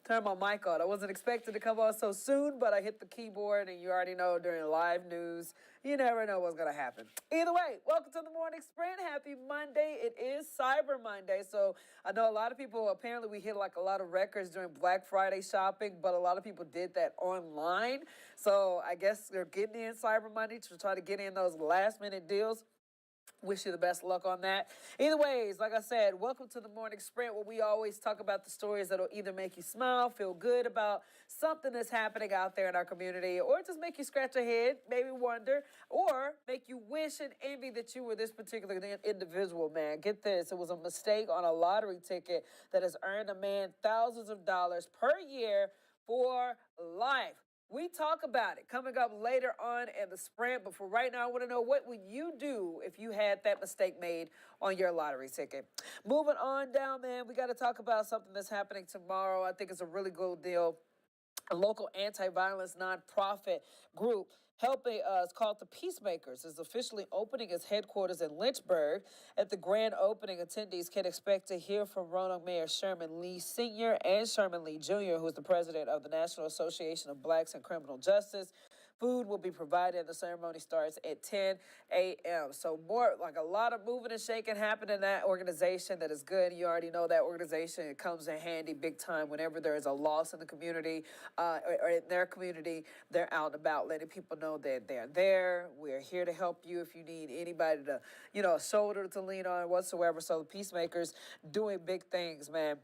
turn my mic on. I wasn't expecting to come on so soon, but I hit the keyboard, and you already know during live news, you never know what's going to happen. Either way, welcome to the Morning Sprint. Happy Monday. It is Cyber Monday, so I know a lot of people, apparently we hit like a lot of records during Black Friday shopping, but a lot of people did that online. So I guess they're getting in Cyber Monday to try to get in those last minute deals. Wish you the best luck on that. Either ways, like I said, welcome to the Morning Sprint, where we always talk about the stories that'll either make you smile, feel good about something that's happening out there in our community, or just make you scratch your head, maybe wonder, or make you wish and envy that you were this particular individual, man. Get this, it was a mistake on a lottery ticket that has earned a man thousands of dollars per year for life. We talk about it coming up later on in the sprint. But for right now, I want to know, what would you do if you had that mistake made on your lottery ticket? Moving on down, man, we got to talk about something that's happening tomorrow. I think it's a really good deal. A local anti-violence nonprofit group helping us, called the Peacemakers, is officially opening its headquarters in Lynchburg. At the grand opening, attendees can expect to hear from Roanoke Mayor Sherman Lee Sr. and Sherman Lee Jr., who is the president of the National Association of Blacks in Criminal Justice. Food will be provided. The ceremony starts at 10 a.m. So more, like a lot of moving and shaking happening in that organization. That is good. You already know that organization. It comes in handy big time whenever there is a loss in the community or in their community. They're out and about letting people know that they're there. We're here to help you if you need anybody to, a shoulder to lean on whatsoever. So the Peacemakers doing big things, man.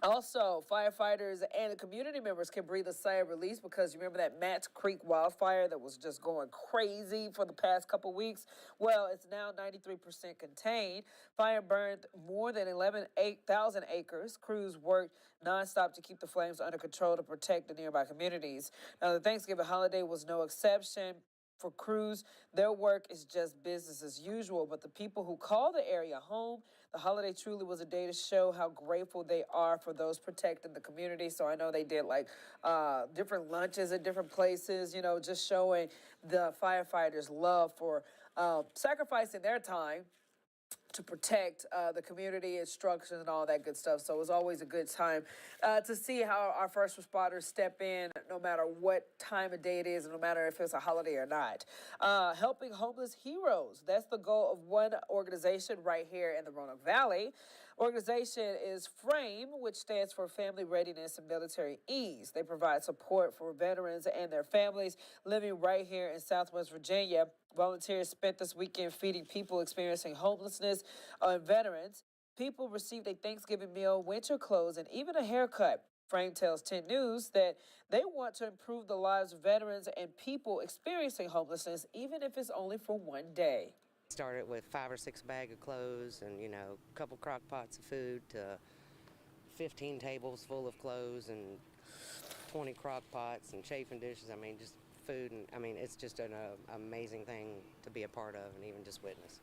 Also, firefighters and the community members can breathe a sigh of release, because you remember that Match Creek wildfire that was just going crazy for the past couple weeks? Well, it's now 93% contained. Fire burned more than 11,000 acres. Crews worked nonstop to keep the flames under control to protect the nearby communities. Now, the Thanksgiving holiday was no exception. For crews, their work is just business as usual, but the people who call the area home, the holiday truly was a day to show how grateful they are for those protecting the community. So I know they did like different lunches at different places, just showing the firefighters love for sacrificing their time to protect the community, instructions, and all that good stuff. So it was always a good time to see how our first responders step in, no matter what time of day it is, and no matter if it's a holiday or not. Helping homeless heroes. That's the goal of one organization right here in the Roanoke Valley. Organization is FRAME, which stands for Family Readiness and Military Ease. They provide support for veterans and their families living right here in Southwest Virginia. Volunteers spent this weekend feeding people experiencing homelessness and veterans. People received a Thanksgiving meal, winter clothes, and even a haircut. Frame tells 10 News that they want to improve the lives of veterans and people experiencing homelessness, even if it's only for one day. Started with 5 or 6 bags of clothes and, a couple crock pots of food to 15 tables full of clothes and 20 crock pots and chafing dishes. Just food. And it's just an amazing thing to be a part of and even just witness.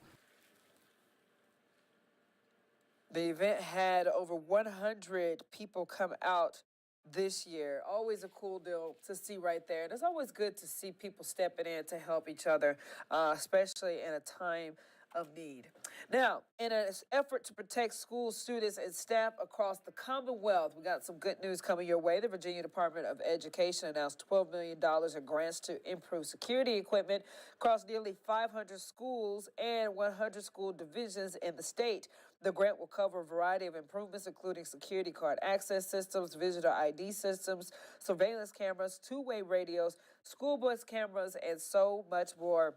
The event had over 100 people come out this year. Always a cool deal to see right there. And it's always good to see people stepping in to help each other, especially in a time of need. Now, in an effort to protect school students and staff across the Commonwealth, we got some good news coming your way. The Virginia Department of Education announced $12 million in grants to improve security equipment across nearly 500 schools and 100 school divisions in the state. The grant will cover a variety of improvements, including security card access systems, visitor ID systems, surveillance cameras, two-way radios, school bus cameras, and so much more.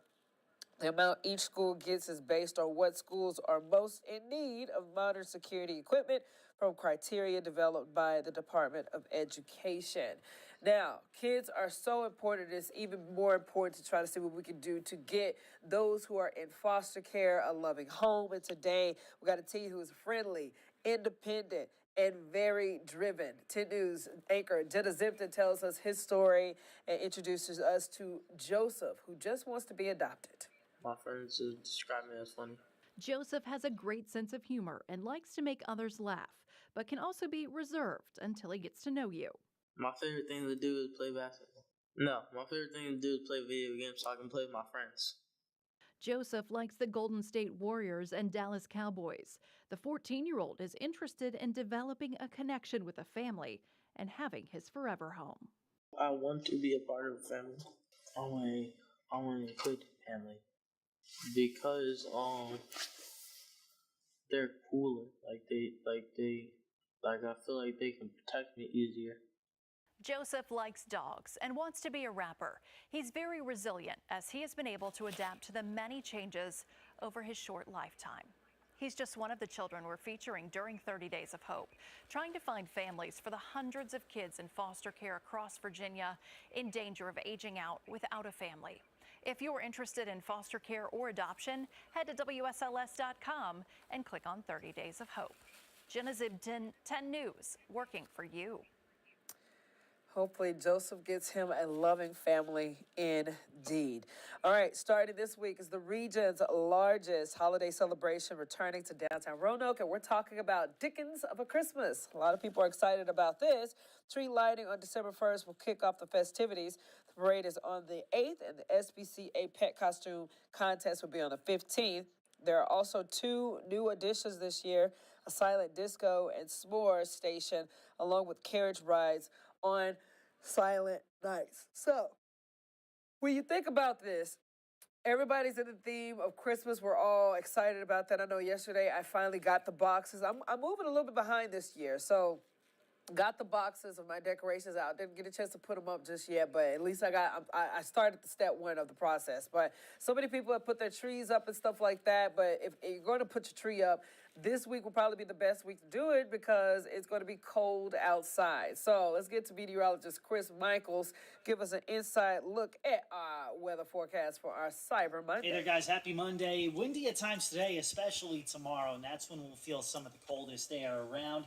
The amount each school gets is based on what schools are most in need of modern security equipment from criteria developed by the Department of Education. Now, kids are so important. It's even more important to try to see what we can do to get those who are in foster care a loving home. And today, we got a team who is friendly, independent, and very driven. 10 News anchor Jenna Zimpton tells us his story and introduces us to Joseph, who just wants to be adopted. My friends describe me as funny. Joseph has a great sense of humor and likes to make others laugh, but can also be reserved until he gets to know you. My favorite thing to do is play basketball. No, my favorite thing to do is play video games so I can play with my friends. Joseph likes the Golden State Warriors and Dallas Cowboys. The 14-year-old is interested in developing a connection with a family and having his forever home. I want to be a part of a family. I want a good family because they're cooler. I feel like they can protect me easier. Joseph likes dogs and wants to be a rapper. He's very resilient as he has been able to adapt to the many changes over his short lifetime. He's just one of the children we're featuring during 30 Days of Hope, trying to find families for the hundreds of kids in foster care across Virginia in danger of aging out without a family. If you're interested in foster care or adoption, head to WSLS.com and click on 30 Days of Hope. Jenna Zibton, 10 News, working for you. Hopefully, Joseph gets him a loving family indeed. All right, starting this week is the region's largest holiday celebration returning to downtown Roanoke, and we're talking about Dickens of a Christmas. A lot of people are excited about this. Tree lighting on December 1st will kick off the festivities. The parade is on the 8th, and the SBCA pet costume contest will be on the 15th. There are also 2 new additions this year, a silent disco and s'mores station, along with carriage rides on silent nights. So, when you think about this, everybody's in the theme of Christmas. We're all excited about that. I know yesterday I finally got the boxes. I'm moving a little bit behind this year, so got the boxes of my decorations out. Didn't get a chance to put them up just yet, but at least I started the step 1 of the process. But so many people have put their trees up and stuff like that. But if you're going to put your tree up, this week will probably be the best week to do it because it's going to be cold outside. So let's get to meteorologist Chris Michaels. Give us an inside look at our weather forecast for our Cyber Monday. Hey there, guys. Happy Monday. Windy at times today, especially tomorrow, and that's when we'll feel some of the coldest air around.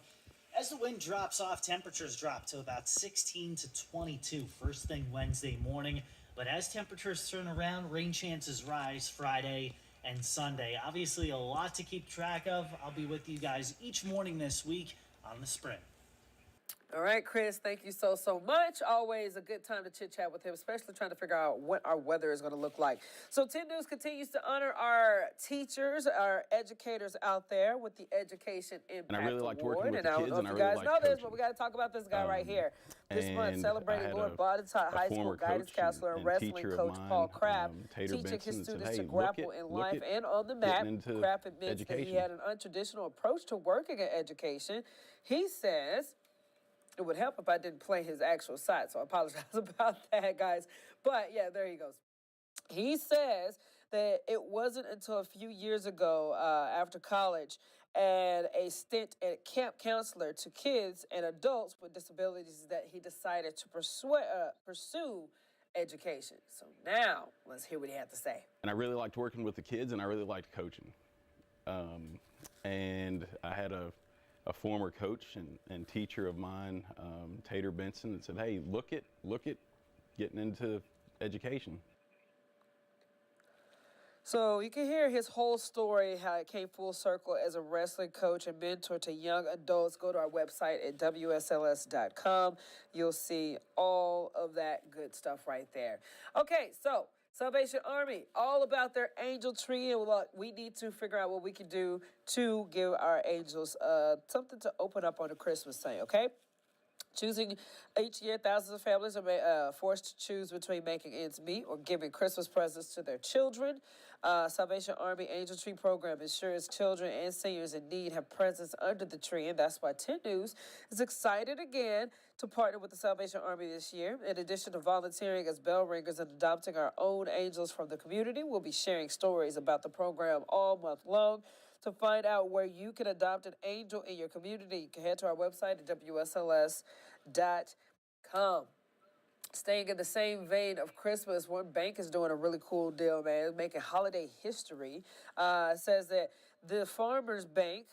As the wind drops off, temperatures drop to about 16 to 22 first thing Wednesday morning. But as temperatures turn around, rain chances rise Friday and Sunday. Obviously, a lot to keep track of. I'll be with you guys each morning this week on The Sprint. All right, Chris, thank you so much. Always a good time to chit-chat with him, especially trying to figure out what our weather is going to look like. So 10 News continues to honor our teachers, our educators out there with the Education Impact Award. And I really liked working with the kids, and I don't know if you guys know this, but we got to talk about this guy right here. This month, celebrating Lord Botetourt High School guidance counselor and wrestling coach Paul Craft, teaching his students to grapple in life and on the mat. Craft admits that he had an untraditional approach to working in education. He says it would help if I didn't play his actual side, so I apologize about that, guys. But yeah, there he goes. He says that it wasn't until a few years ago, after college, and a stint at camp counselor to kids and adults with disabilities, that he decided to pursue education. So now, let's hear what he had to say. And I really liked working with the kids, and I really liked coaching. And I had a former coach and teacher of mine, Tater Benson, that said, hey, look at getting into education. So you can hear his whole story, how it came full circle as a wrestling coach and mentor to young adults. Go to our website at WSLS.com. You'll see all of that good stuff right there. Okay, so Salvation Army, all about their angel tree, and we need to figure out what we can do to give our angels something to open up on the Christmas thing, okay? Choosing each year, thousands of families are forced to choose between making ends meet or giving Christmas presents to their children. Salvation Army Angel Tree Program ensures children and seniors in need have presents under the tree, and that's why 10 News is excited again to partner with the Salvation Army this year. In addition to volunteering as bell ringers and adopting our own angels from the community, we'll be sharing stories about the program all month long. To find out where you can adopt an angel in your community, you can head to our website at WSLS.com. Staying in the same vein of Christmas, one bank is doing a really cool deal, man, making holiday history. It says that the Farmers Bank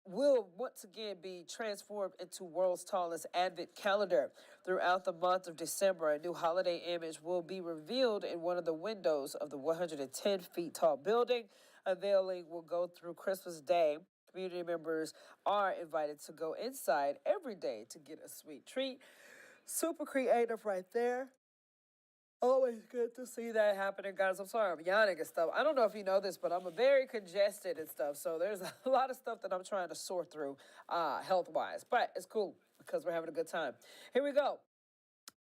will once again be transformed into world's tallest Advent calendar. Throughout the month of December, a new holiday image will be revealed in one of the windows of the 110 feet tall building. Unveiling will go through Christmas Day. Community members are invited to go inside every day to get a sweet treat. Super creative right there. Always good to see that happening, guys. I'm sorry I'm yawning and stuff. I don't know if you know this, but I'm very congested and stuff. So there's a lot of stuff that I'm trying to sort through health-wise. But it's cool because we're having a good time. Here we go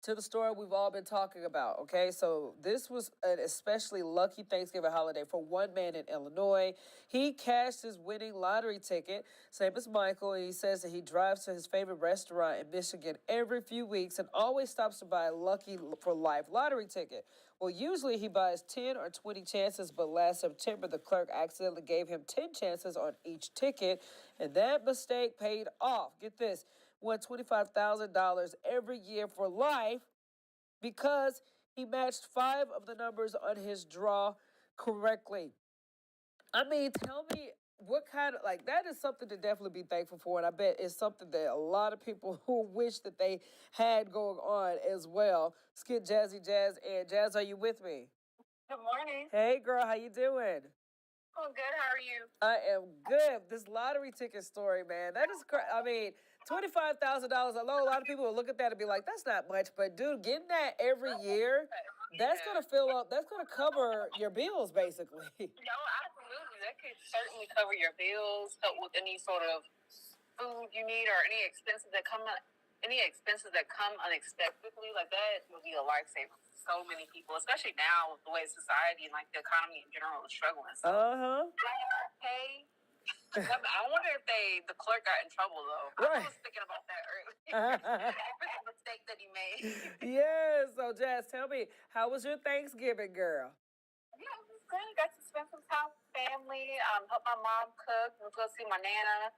to the story we've all been talking about, okay? So this was an especially lucky Thanksgiving holiday for one man in Illinois. He cashed his winning lottery ticket, same as Michael, and he says that he drives to his favorite restaurant in Michigan every few weeks and always stops to buy a Lucky for Life lottery ticket. Well, usually he buys 10 or 20 chances, but last September the clerk accidentally gave him 10 chances on each ticket, and that mistake paid off. Get this. Won $25,000 every year for life because he matched 5 of the numbers on his draw correctly. I mean, tell me what kind of, like, that is something to definitely be thankful for. And I bet it's something that a lot of people who wish that they had going on as well. Let's get Jazzy Jazz. And Jazz, are you with me? Good morning. Hey, girl, how you doing? Oh, good. How are you? I am good. This lottery ticket story, man, that is crazy. I mean, $25,000. I know a lot of people will look at that and be like, that's not much. But, dude, getting that every year, that's going to fill up, that's going to cover your bills, basically. No, absolutely. That could certainly cover your bills, help with any sort of food you need or any expenses that come unexpectedly. Like, that would be a lifesaver for so many people, especially now with the way society and, like, the economy in general is struggling. So, hey. I wonder if the clerk got in trouble, though. Right. I was thinking about that earlier. For the mistake that he made. Yeah, so Jazz, tell me, how was your Thanksgiving, girl? Yeah, it was good. Got to spend some time with family, help my mom cook, went to go see my Nana.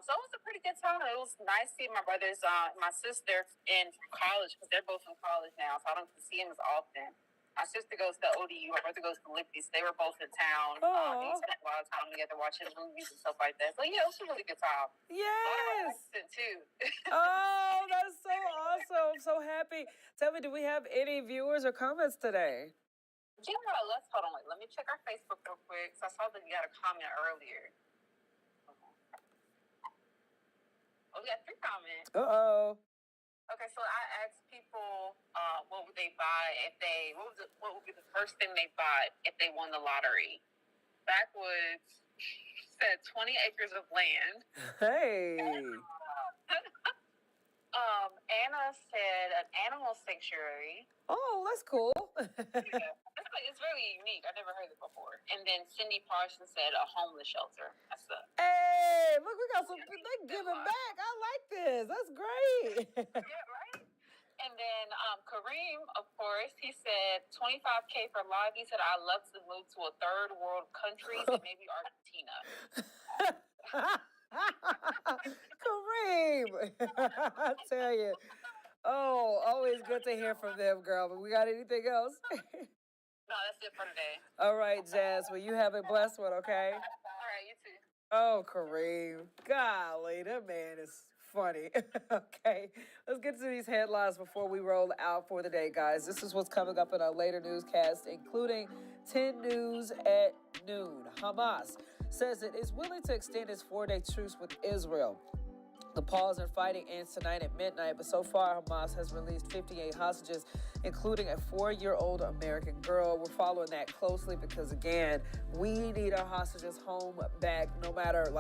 So it was a pretty good time. It was nice seeing my brothers, my sister in college, because they're both in college now, so I don't get to see them as often. My sister goes to ODU. My brother goes to Liberty. So they were both in town. We spent a lot of time together watching movies and stuff like that. So, yeah, it was a really good time. Yes. Too. Oh, that's so awesome. I'm so happy. Tell me, do we have any viewers or comments today? Yeah, hold on. Let me check our Facebook real quick. So I saw that you got a comment earlier. Oh, we got 3 comments. Uh-oh. Okay, so I asked people what would they buy what would be the first thing they bought if they won the lottery. Backwoods said 20 acres of land. Hey. Anna said an animal sanctuary. Oh, that's cool. Yeah, it's really unique. I've never heard it before. And then Cindy Parsons said a homeless shelter. That's Hey, look, we got some, they giving back. I like this. That's great. yeah, right? And then Kareem, of course, he said $25K for life. He said, I'd love to move to a third world country, so maybe Argentina. Kareem, I tell you. Oh, always good to hear from them, girl. But we got anything else? No, that's it for today. All right, Jazz. Well, you have a blessed one, okay? All right, you too. Oh, Kareem. Golly, that man is funny. Okay, let's get to these headlines before we roll out for the day, guys. This is what's coming up in our later newscast, including 10 News at noon. Hamas says it is willing to extend its 4-day truce with Israel. The pause in fighting ends tonight at midnight, but so far Hamas has released 58 hostages, including a 4-year-old American girl. We're following that closely because, again, we need our hostages home back, no matter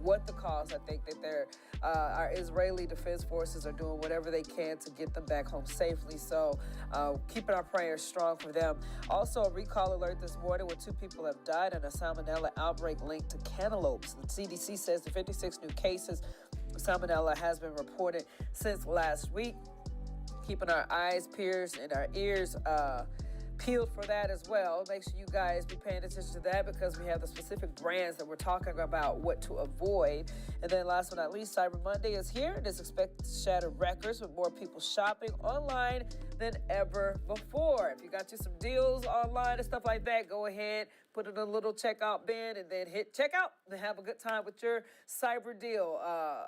what the cost. I think that our Israeli defense forces are doing whatever they can to get them back home safely. So keeping our prayers strong for them. Also, a recall alert this morning where 2 people have died in a salmonella outbreak linked to cantaloupes. The CDC says the 56 new cases salmonella has been reported since last week. Keeping our eyes pierced and our ears peeled for that as well. Make sure you guys be paying attention to that because we have the specific brands that we're talking about what to avoid. And then last but not least, Cyber Monday is here and is expected to shatter records with more people shopping online than ever before. If you got you some deals online and stuff like that, go ahead, put it in a little checkout bin and then hit checkout and have a good time with your cyber deal.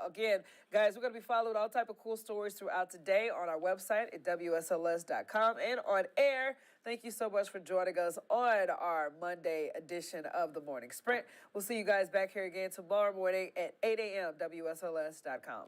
Again, guys, we're going to be following all type of cool stories throughout today on our website at WSLS.com and on air. Thank you so much for joining us on our Monday edition of the Morning Sprint. We'll see you guys back here again tomorrow morning at 8 a.m. WSLS.com.